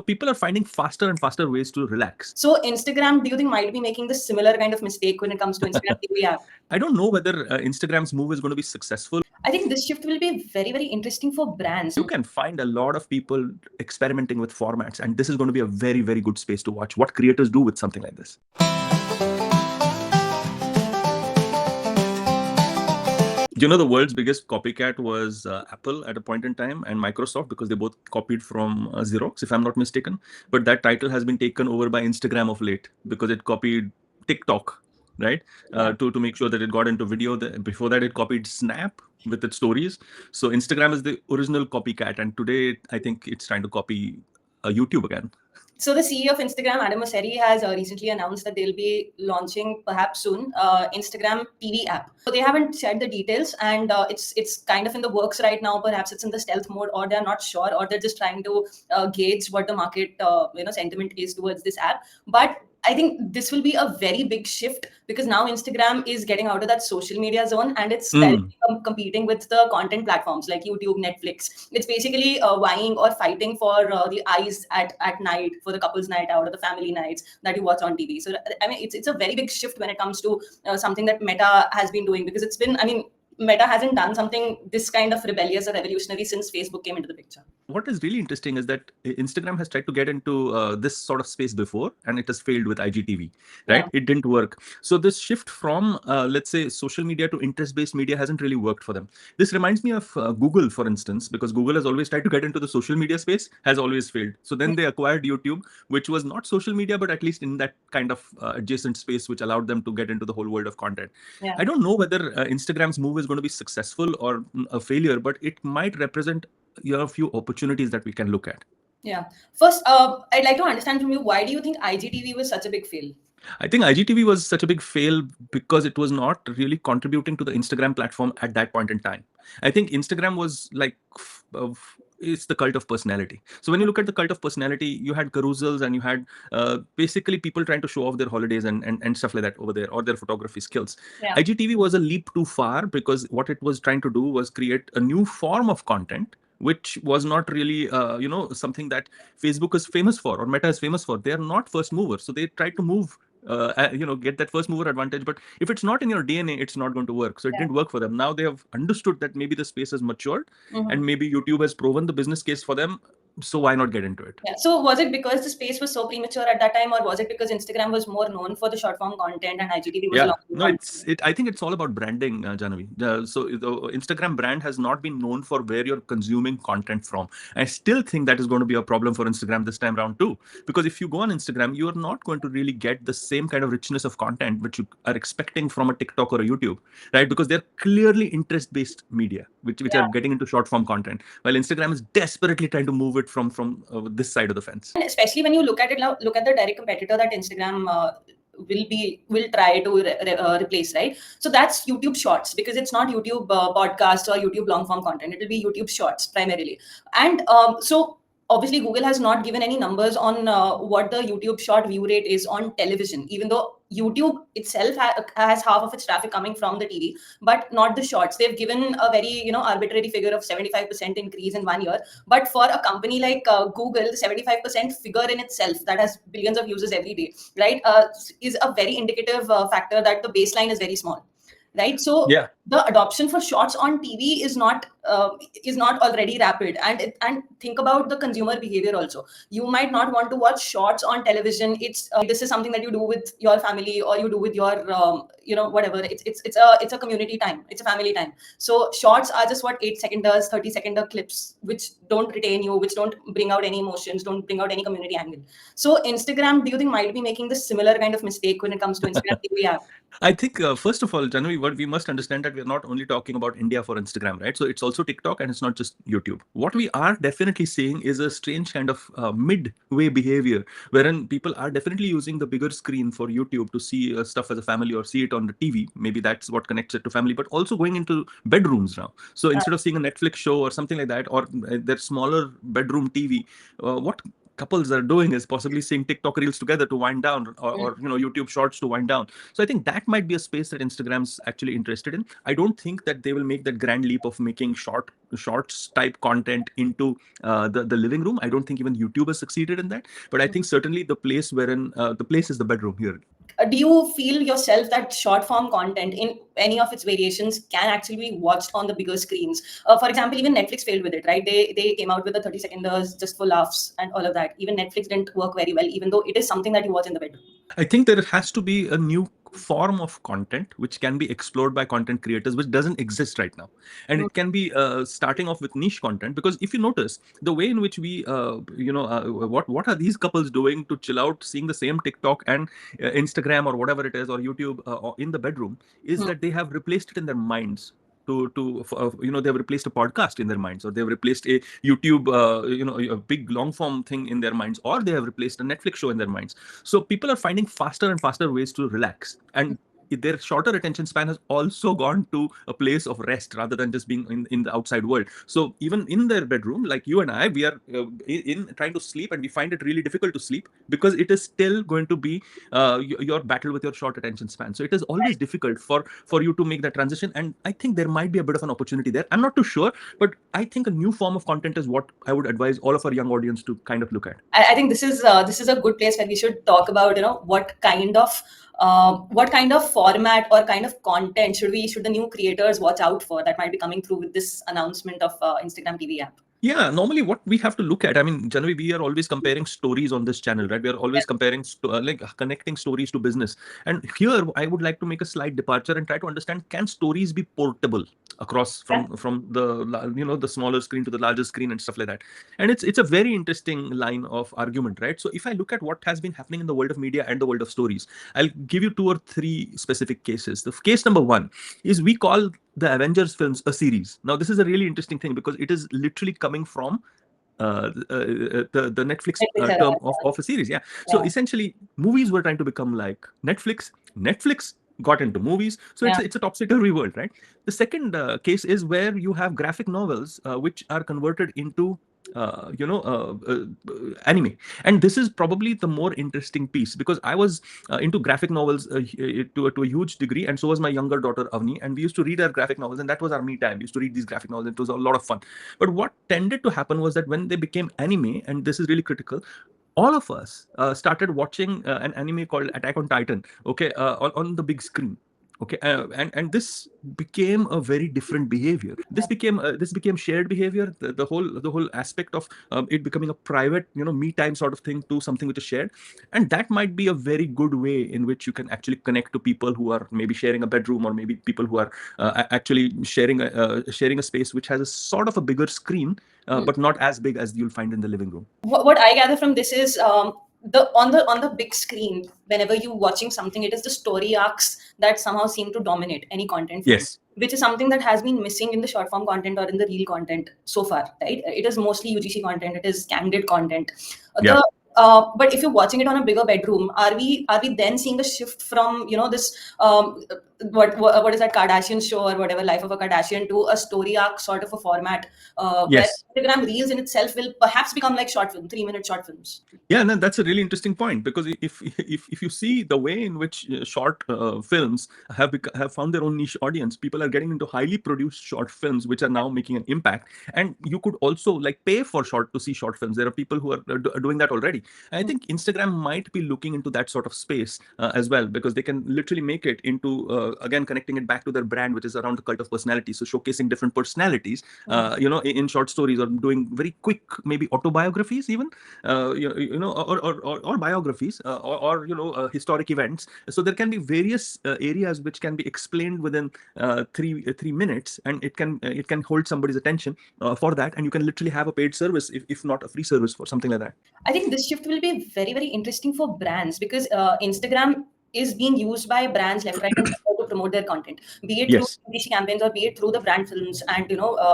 people are finding faster and faster ways to relax. So Instagram, do you think might be making the similar kind of mistake when it comes to Instagram TV app? I don't know whether Instagram's move is going to be successful. I think this shift will be very, very interesting for brands. You can find a lot of people experimenting with formats, and this is going to be a very, very good space to watch what creators do with something like this. You know, the world's biggest copycat was Apple at a point in time, and Microsoft, because they both copied from Xerox, if I'm not mistaken. But that title has been taken over by Instagram of late because it copied TikTok, right? To make sure that it got into video. Before that, it copied Snap with its stories. So Instagram is the original copycat, and today I think it's trying to copy YouTube again. So the CEO of Instagram, Adam Mosseri, has recently announced that they'll be launching perhaps soon Instagram TV app. So they haven't shared the details, and it's kind of in the works right now. Perhaps it's in the stealth mode, or they're not sure, or they're just trying to gauge what the market sentiment is towards this app. But I think this will be a very big shift because now Instagram is getting out of that social media zone and it's competing with the content platforms like YouTube, Netflix. It's basically vying or fighting for the eyes at night, for the couple's night out or the family nights that you watch on TV. So, I mean, it's a very big shift when it comes to something that Meta has been doing, because it's been, I mean, Meta hasn't done something this kind of rebellious or revolutionary since Facebook came into the picture. What is really interesting is that Instagram has tried to get into this sort of space before, and it has failed with IGTV, right? Yeah. It didn't work. So this shift from, let's say, social media to interest-based media hasn't really worked for them. This reminds me of Google, for instance, because Google has always tried to get into the social media space, has always failed. So then they acquired YouTube, which was not social media, but at least in that kind of adjacent space, which allowed them to get into the whole world of content. Yeah. I don't know whether Instagram's move is going to be successful or a failure, but it might represent a few opportunities that we can look at. Yeah. First, I'd like to understand from you, why do you think IGTV was such a big fail? I think IGTV was such a big fail because it was not really contributing to the Instagram platform at that point in time. I think Instagram was like, it's the cult of personality. So when you look at the cult of personality, you had carousels and you had basically people trying to show off their holidays and stuff like that over there, or their photography skills. Yeah. IGTV was a leap too far because what it was trying to do was create a new form of content, which was not really, something that Facebook is famous for or Meta is famous for. They are not first movers. So they tried to move, get that first mover advantage. But if it's not in your DNA, it's not going to work. So it didn't work for them. Now they have understood that maybe the space has matured and maybe YouTube has proven the business case for them. So why not get into it? Yeah. So was it because the space was so premature at that time, or was it because Instagram was more known for the short form content and IGTV was long form? No, I think it's all about branding, Jahnavi. So the Instagram brand has not been known for where you're consuming content from. I still think that is going to be a problem for Instagram this time around too. Because if you go on Instagram, you are not going to really get the same kind of richness of content which you are expecting from a TikTok or a YouTube, right? Because they're clearly interest-based media, which are getting into short form content, while Instagram is desperately trying to move it from this side of the fence. And especially when you look at it now, look at the direct competitor that Instagram will try to replace, right? So that's YouTube Shorts, because it's not YouTube podcast or YouTube long form content. It will be YouTube Shorts primarily. And so obviously Google has not given any numbers on what the YouTube short view rate is on television, even though YouTube itself has half of its traffic coming from the TV, but not the shorts. They've given a very arbitrary figure of 75% increase in 1 year. But for a company like Google, the 75% figure in itself that has billions of users every day, right, is a very indicative factor that the baseline is very small. Right, so the adoption for shorts on TV is not already rapid, and think about the consumer behavior also. You might not want to watch shorts on television. It's this is something that you do with your family or you do with your whatever. It's a community time. It's a family time. So shorts are just what 8-seconders, 30-seconder clips which don't retain you, which don't bring out any emotions, don't bring out any community angle. So Instagram, do you think might be making this similar kind of mistake when it comes to Instagram TV app? I think, first of all, Jahnavi, what we must understand that we're not only talking about India for Instagram, right? So it's also TikTok and it's not just YouTube. What we are definitely seeing is a strange kind of midway behavior, wherein people are definitely using the bigger screen for YouTube to see stuff as a family or see it on the TV. Maybe that's what connects it to family, but also going into bedrooms now. So instead of seeing a Netflix show or something like that, or their smaller bedroom TV, what couples are doing is possibly seeing TikTok reels together to wind down, or YouTube shorts to wind down. So I think that might be a space that Instagram's actually interested in. I don't think that they will make that grand leap of making short shorts type content into the living room. I don't think even YouTube has succeeded in that, but I think certainly the place wherein the place is the bedroom here. Do you feel yourself that short form content in any of its variations can actually be watched on the bigger screens? For example, even Netflix failed with it, right? They came out with the 30-seconders just for laughs and all of that. Even Netflix didn't work very well, even though it is something that you watch in the bedroom. I think there has to be a new form of content which can be explored by content creators, which doesn't exist right now. And it can be starting off with niche content, because if you notice the way in which we what are these couples doing to chill out seeing the same TikTok and Instagram or whatever it is, or YouTube, or in the bedroom, is Hmm. that they have replaced it in their minds they've replaced a podcast in their minds, or they've replaced a YouTube a big long form thing in their minds, or they have replaced a Netflix show in their minds. So people are finding faster and faster ways to relax, and their shorter attention span has also gone to a place of rest rather than just being in the outside world. So even in their bedroom, like you and I, we are in trying to sleep, and we find it really difficult to sleep because it is still going to be your battle with your short attention span. So it is always difficult for you to make that transition, and I think there might be a bit of an opportunity there. I'm not too sure, but I think a new form of content is what I would advise all of our young audience to kind of look at. I think this is a good place where we should talk about, what kind of format or kind of content should the new creators watch out for that might be coming through with this announcement of Instagram TV app. Yeah, normally what we have to look at, I mean, generally we are always comparing stories on this channel, right? We are always comparing, like connecting stories to business. And here I would like to make a slight departure and try to understand, can stories be portable across Yeah. from the smaller screen to the larger screen and stuff like that? And it's a very interesting line of argument, right? So if I look at what has been happening in the world of media and the world of stories, I'll give you 2 or 3 specific cases. The case number one is, we call the Avengers films a series. Now, this is a really interesting thing because it is literally coming from the Netflix Netflix era. term of a series. Yeah. So Yeah. essentially, movies were trying to become like Netflix. Netflix got into movies. So Yeah. it's a topsy-turvy world, right? The second case is where you have graphic novels which are converted into anime. And this is probably the more interesting piece, because I was into graphic novels to a huge degree, and so was my younger daughter Avni, and we used to read our graphic novels, and that was our me time. We used to read these graphic novels. It was a lot of fun. But what tended to happen was that when they became anime, and this is really critical, all of us started watching an anime called Attack on Titan, okay, on the big screen. Okay, and this became a very different behavior. This became shared behavior. The whole aspect of it becoming a private, me time sort of thing, to something which is shared, and that might be a very good way in which you can actually connect to people who are maybe sharing a bedroom, or maybe people who are actually sharing a space which has a sort of a bigger screen, but not as big as you'll find in the living room. What I gather from this is, on the big screen, whenever you're watching something, it is the story arcs that somehow seem to dominate any content for me, Yes. which is something that has been missing in the short form content or in the reel content so far, right? It is mostly UGC content, it is candid content. Yeah. But if you're watching it on a bigger bedroom, are we then seeing a shift from this, what is that Kardashian show or whatever, Life of a Kardashian, to a story arc sort of a format, where Yes. Instagram Reels in itself will perhaps become like short film, 3-minute short films. Yeah, no, that's a really interesting point, because if you see the way in which short films have found their own niche audience, people are getting into highly produced short films which are now making an impact. And you could also like pay for short to see short films. There are people who are doing that already. And I think Instagram might be looking into that sort of space as well, because they can literally make it into again, connecting it back to their brand, which is around the cult of personality. So showcasing different personalities, in short stories, or doing very quick, maybe autobiographies even, or biographies, or historic events. So there can be various areas which can be explained within 3 minutes, and it can hold somebody's attention for that, and you can literally have a paid service, if not a free service, for something like that. I think this shift will be very, very interesting for brands, because Instagram is being used by brands left, right, and center to promote their content, be it through Yes. PPC campaigns or be it through the brand films and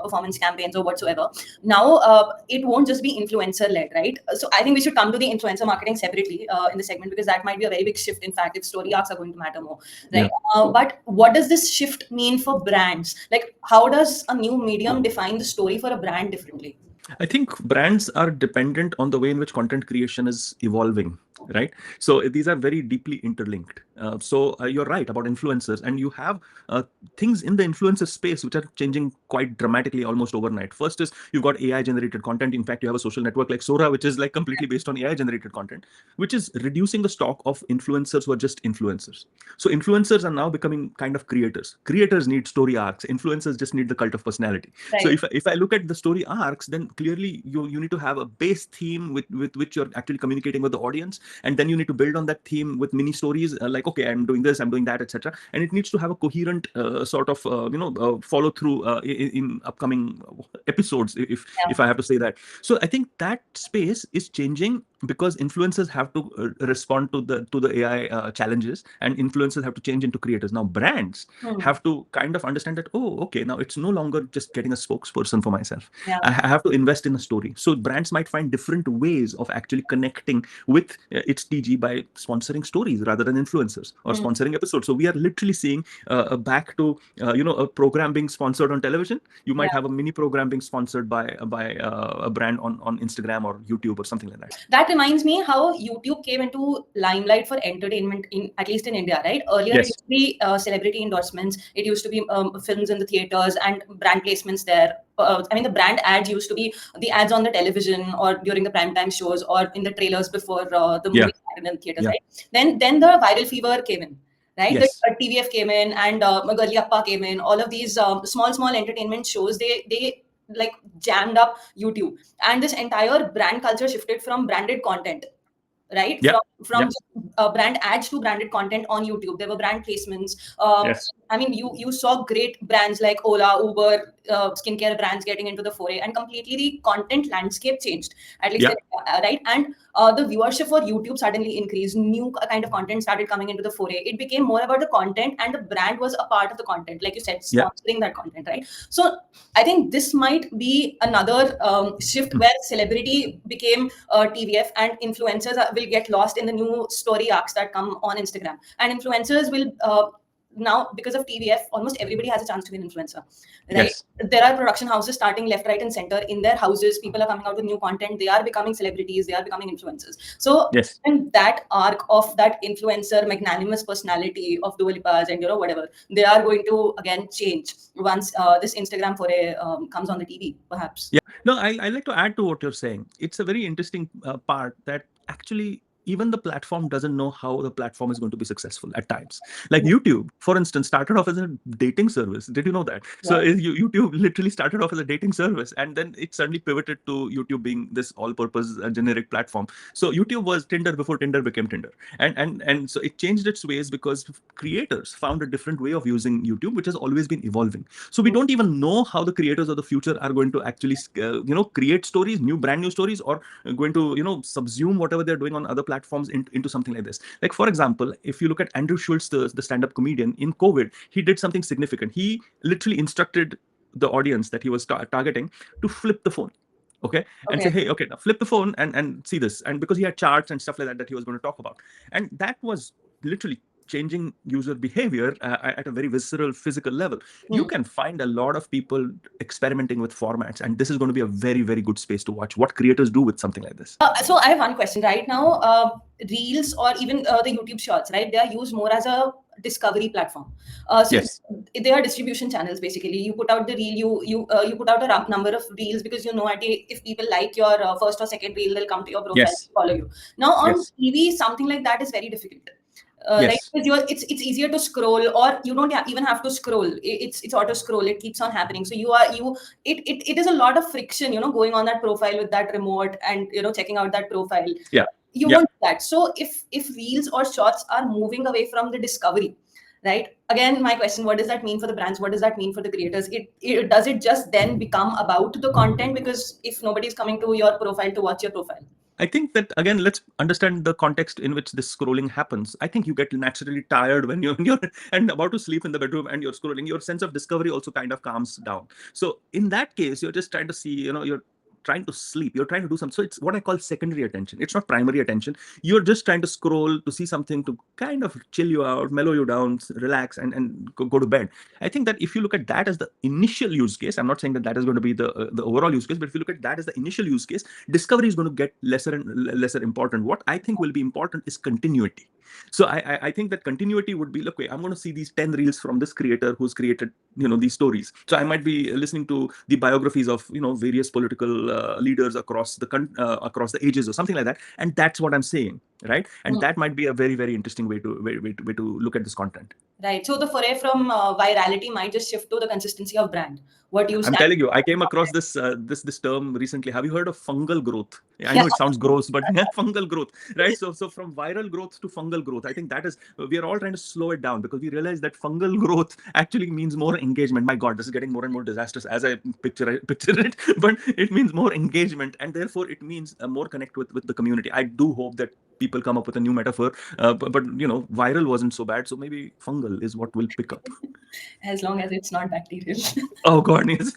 performance campaigns or whatsoever. Now it won't just be influencer led, right? So I think we should come to the influencer marketing separately in the segment, because that might be a very big shift. In fact, if story arcs are going to matter more, Yeah. right? But what does this shift mean for brands? Like, how does a new medium define the story for a brand differently? I think brands are dependent on the way in which content creation is evolving. right? So these are very deeply interlinked. So you're right about influencers, and you have things in the influencer space which are changing quite dramatically almost overnight. First is you've got AI generated content. In fact, you have a social network like Sora, which is like completely based on AI generated content, which is reducing the stock of influencers who are just influencers. So influencers are now becoming kind of creators need story arcs, influencers just need the cult of personality. So Right. if I look at the story arcs, then clearly you need to have a base theme with which you're actually communicating with the audience, and then you need to build on that theme with mini stories, like, okay, I'm doing this, I'm doing that, etc. And it needs to have a coherent sort of follow through in upcoming episodes, Yeah. if I have to say that. So I think that space is changing because influencers have to respond to the AI challenges, and influencers have to change into creators. Now brands Hmm. have to kind of understand that, oh, okay, now it's no longer just getting a spokesperson for myself. Yeah. I have to invest in a story. So brands might find different ways of actually connecting with its TG by sponsoring stories rather than influencers, or Hmm. sponsoring episodes. So we are literally seeing back to a program being sponsored on television. You might Yeah. have a mini program being sponsored by a brand on Instagram or YouTube or something like that. That reminds me how YouTube came into limelight for entertainment, in at least in India, right? Earlier it Yes. used to be celebrity endorsements. It used to be films in the theaters and brand placements there. I mean, the brand ads used to be the ads on the television or during the primetime shows or in the trailers before the Yeah. movie started in the theaters, Yeah. right? Then the viral fever came in. Right, the Yes. TVF came in, and Magali Appa came in. All of these small entertainment shows, they like jammed up YouTube, and this entire brand culture shifted from branded content, right, Yeah. from Yeah. just, brand ads to branded content on YouTube. There were brand placements. Yes. I mean, you saw great brands like Ola, Uber, skincare brands getting into the foray, and completely the content landscape changed, at least Yeah. in, right. And the viewership for YouTube suddenly increased. New kind of content started coming into the foray. It became more about the content, and the brand was a part of the content, like you said, Yeah. sponsoring that content, right? So I think this might be another shift Mm. where celebrity became TVF, and influencers will get lost in the new story arcs that come on Instagram. And influencers will now, because of TVF, almost everybody has a chance to be an influencer, right? Yes. There are production houses starting left, right, and center in their houses. People are coming out with new content. They are becoming celebrities. They are becoming influencers. So Yes. in that arc of that influencer magnanimous personality of Dua Lipa's and whatever, they are going to again change once this Instagram foray comes on the TV, perhaps. Yeah. No, I like to add to what you're saying. It's a very interesting part that actually even the platform doesn't know how the platform is going to be successful at times. Like YouTube, for instance, started off as a dating service. Did you know that? So Yeah. YouTube literally started off as a dating service, and then it suddenly pivoted to YouTube being this all-purpose generic platform. So YouTube was Tinder before Tinder became Tinder, and so it changed its ways because creators found a different way of using YouTube, which has always been evolving. So we don't even know how the creators of the future are going to actually create stories, brand new stories, or going to subsume whatever they're doing on other platforms into something like this. Like, for example, if you look at Andrew Schultz, the stand-up comedian, in COVID he did something significant. He literally instructed the audience that he was targeting to flip the phone, okay, and say, Okay. hey, okay, now flip the phone and see this. And because he had charts and stuff like that that he was going to talk about, and that was literally changing user behavior at a very visceral physical level. You Hmm. can find a lot of people experimenting with formats, and this is going to be a very, very good space to watch what creators do with something like this. So I have one question right now. Reels or even the YouTube Shorts, right? They are used more as a discovery platform. So Yes. they are distribution channels basically. You put out the reel, you put out a number of reels because if people like your first or second reel, they'll come to your profile Yes. and follow you. Now on Yes. TV, something like that is very difficult. Right, Yes. because it's easier to scroll, or you don't even have to scroll. It's auto scroll. It keeps on happening. So it is a lot of friction, going on that profile with that remote and checking out that profile. Yeah. You Yeah. won't do that. So if reels or shorts are moving away from the discovery, right? Again, my question: what does that mean for the brands? What does that mean for the creators? It does it just then become about the content? Because if nobody's coming to your profile to watch your profile. I think that, again, let's understand the context in which this scrolling happens. I think you get naturally tired when you're and about to sleep in the bedroom and you're scrolling. Your sense of discovery also kind of calms down. So in that case, you're just trying to see, you're trying to sleep, you're trying to do something. So it's what I call secondary attention. It's not primary attention. You're just trying to scroll to see something to kind of chill you out, mellow you down, relax, and go to bed. I think that if you look at that as the initial use case, I'm not saying that that is going to be the overall use case, but if you look at that as the initial use case, discovery is going to get lesser and lesser important. What I think will be important is continuity. So I think that continuity would be, look, wait, I'm going to see these 10 reels from this creator who's created these stories. So I might be listening to the biographies of various political leaders across the ages or something like that, and that's what I'm saying, right? And that might be a very, very interesting way to look at this content. Right. So the foray from virality might just shift to the consistency of brand. What you I'm stand telling you, I came for. across this term recently. Have you heard of fungal growth? I Yeah. know it sounds gross, but fungal growth, right? So from viral growth to fungal growth, I think that is, we are all trying to slow it down because we realize that fungal growth actually means more engagement. My God, this is getting more and more disastrous as I picture it, but it means more engagement, and therefore it means more connect with the community. I do hope that people come up with a new metaphor, but viral wasn't so bad, so maybe fungal is what will pick up. As long as it's not bacterial. Oh God, yes.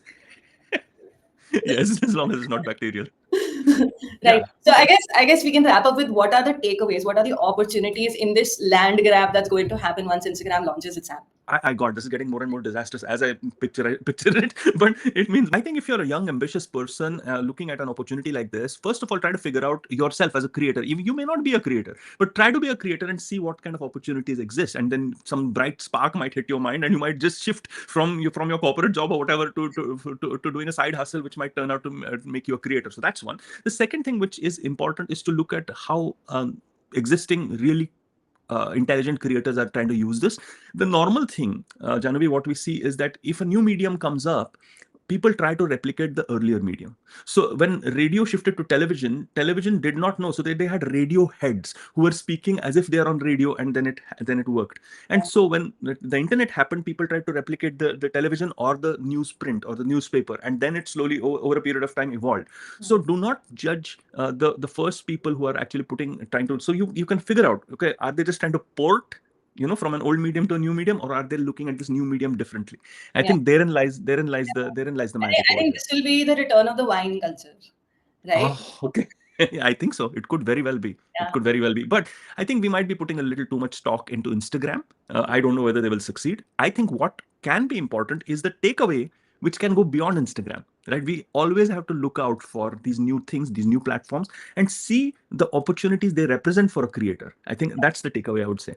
Yes, as long as it's not bacterial. Right. Yeah. So I guess we can wrap up with what are the takeaways, what are the opportunities in this land grab that's going to happen once Instagram launches its app. I got this is getting more and more disastrous as I picture it. But it means, I think if you're a young, ambitious person looking at an opportunity like this, first of all, try to figure out yourself as a creator. You may not be a creator, but try to be a creator and see what kind of opportunities exist. And then some bright spark might hit your mind, and you might just shift from your corporate job or whatever to doing a side hustle, which might turn out to make you a creator. So that's one. The second thing which is important is to look at how existing really intelligent creators are trying to use this. The normal thing, Janavi, what we see is that if a new medium comes up, people try to replicate the earlier medium. So when radio shifted to television, television did not know. So they had radio heads who were speaking as if they are on radio, and then it worked. And so when the internet happened, people tried to replicate the television or the newsprint or the newspaper, and then it slowly over a period of time evolved. So do not judge the first people who are actually trying to. So you can figure out, okay, are they just trying to port from an old medium to a new medium, or are they looking at this new medium differently? I Yeah. think therein lies the magic I over think here. this will be the return of the wine culture, right? Oh, okay. I think so. It could very well be. It Yeah. could very well be. But I think we might be putting a little too much stock into Instagram. I don't know whether they will succeed. I think what can be important is the takeaway, which can go beyond Instagram, right? We always have to look out for these new things, these new platforms, and see the opportunities they represent for a creator. I think that's the takeaway I would say.